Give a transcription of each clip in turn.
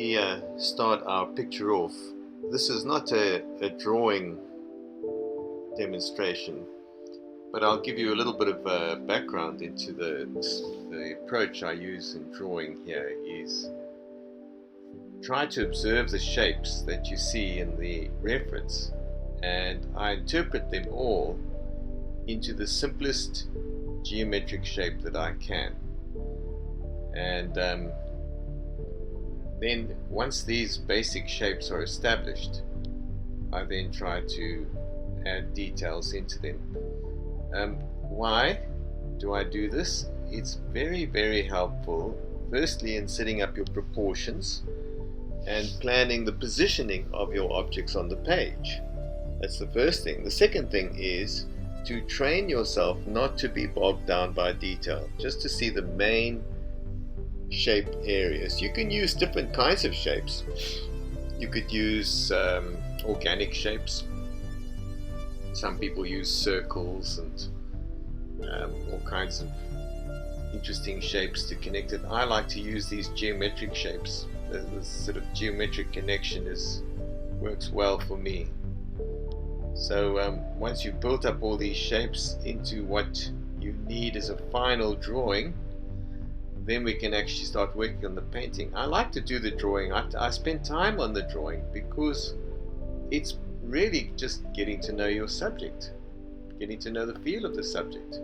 we start our picture off, this is not a drawing demonstration, but I'll give you a little bit of a background into the approach I use in drawing here is try to observe the shapes that you see in the reference, and I interpret them all into the simplest geometric shape that I can. And then once these basic shapes are established, I then try to add details into them. Why do I do this? It's very helpful, firstly in setting up your proportions and planning the positioning of your objects on the page. That's the first thing. The second thing is to train yourself not to be bogged down by detail, just to see the main shape areas. You can use different kinds of shapes. You could use organic shapes. Some people use circles and all kinds of interesting shapes to connect it. I like to use these geometric shapes. The sort of geometric connection works well for me. So once you've built up all these shapes into what you need as a final drawing, then we can actually start working on the painting. I like to do the drawing. I spend time on the drawing because it's really just getting to know your subject, getting to know the feel of the subject.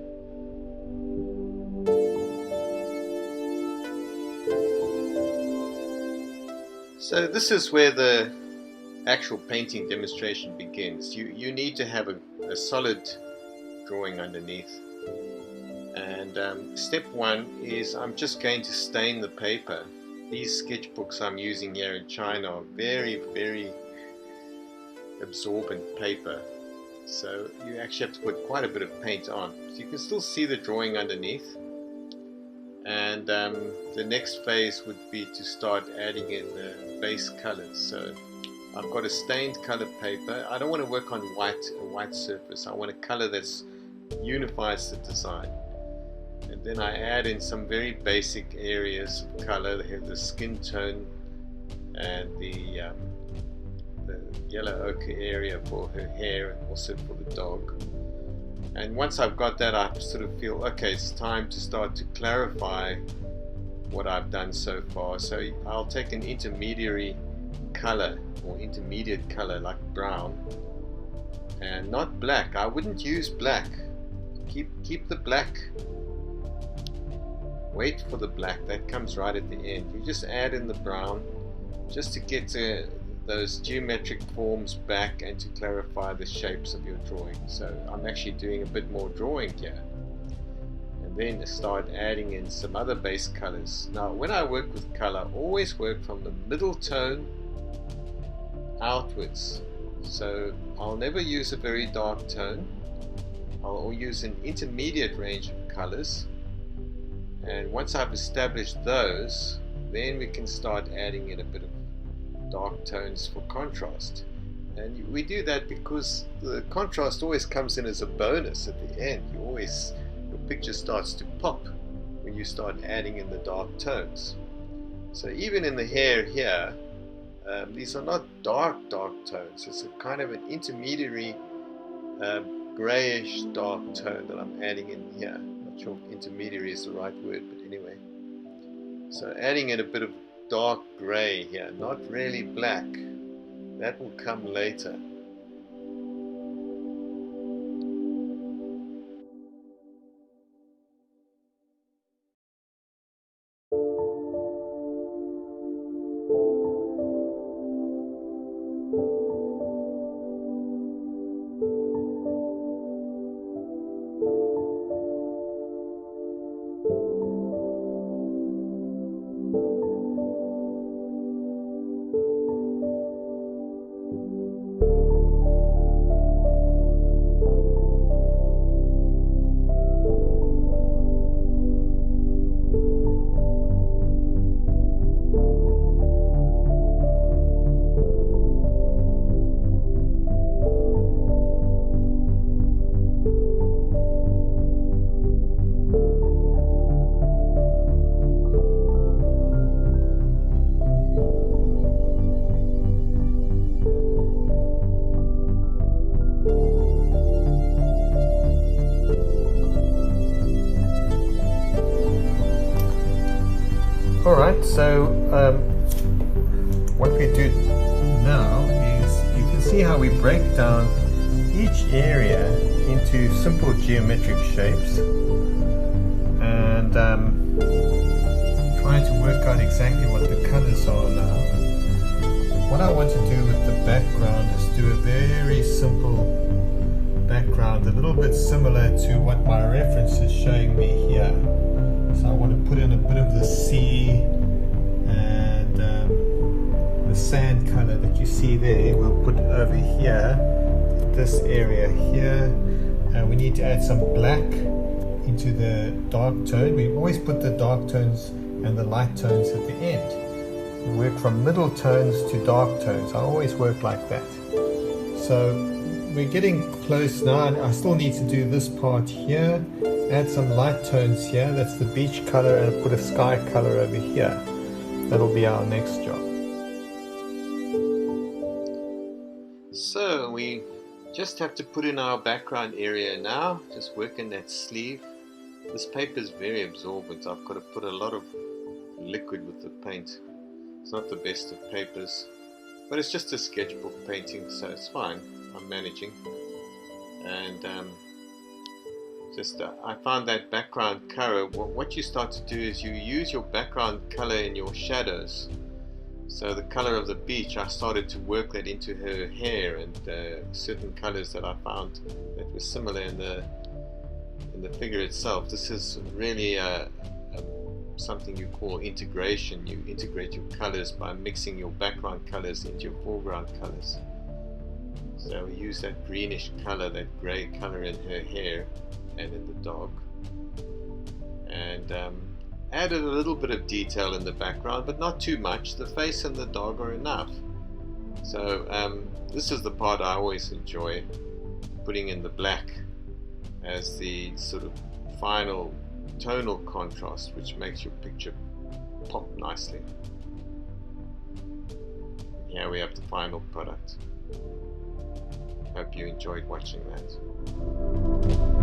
So this is where the actual painting demonstration begins. You need to have a solid drawing underneath. And step one is I'm just going to stain the paper. These sketchbooks I'm using here in China are very absorbent paper, so you actually have to put quite a bit of paint on. So you can still see the drawing underneath. And the next phase would be to start adding in the base colors. So I've got a stained colored paper. I don't want to work on a white surface. I want a color that unifies the design. And then I add in some very basic areas of color. They have the skin tone and the yellow ochre area for her hair and also for the dog. And once I've got that, I sort of feel, okay, it's time to start to clarify what I've done so far. So I'll take an intermediary color or intermediate color like brown, and not black. I wouldn't use black. Keep the black. Wait for the black, that comes right at the end. You just add in the brown just to get those geometric forms back and to clarify the shapes of your drawing. So I'm actually doing a bit more drawing here, and then start adding in some other base colors. Now when I work with color, always work from the middle tone outwards. So I'll never use a very dark tone. I'll use an intermediate range of colors. And once I've established those, then we can start adding in a bit of dark tones for contrast. And we do that because the contrast always comes in as a bonus at the end. Your picture starts to pop when you start adding in the dark tones. So even in the hair here, these are not dark tones. It's a kind of an intermediary grayish dark tone that I'm adding in here. Not sure if intermediary is the right word, but anyway. So adding in a bit of dark gray here, not really black. That will come later. So what we do now is, you can see how we break down each area into simple geometric shapes and try to work out exactly what the colors are now. What I want to do with the background is do a very simple background, a little bit similar to what my reference is showing me here. So I want to put in a bit of the sea and the sand color that you see there. We'll put over here, this area here. We need to add some black into the dark tone. We always put the dark tones and the light tones at the end. We work from middle tones to dark tones. I always work like that. So we're getting close now. I still need to do this part here. Add some light tones here. That's the beach color, and put a sky color over here. That'll be our next job. So we just have to put in our background area now. Just work in that sleeve. This paper is very absorbent. I've got to put a lot of liquid with the paint. It's not the best of papers, but it's just a sketchbook painting, so it's fine. I'm managing. And I found that background color, what you start to do is you use your background color in your shadows. So the color of the beach, I started to work that into her hair, and certain colors that I found that were similar in the figure itself. This is really something you call integration. You integrate your colors by mixing your background colors into your foreground colors. So we use that greenish color, that gray color in her hair and in the dog, and added a little bit of detail in the background, but not too much. The face and the dog are enough. So this is the part I always enjoy, putting in the black as the sort of final tonal contrast, which makes your picture pop nicely. Here we have the final product. Hope you enjoyed watching that.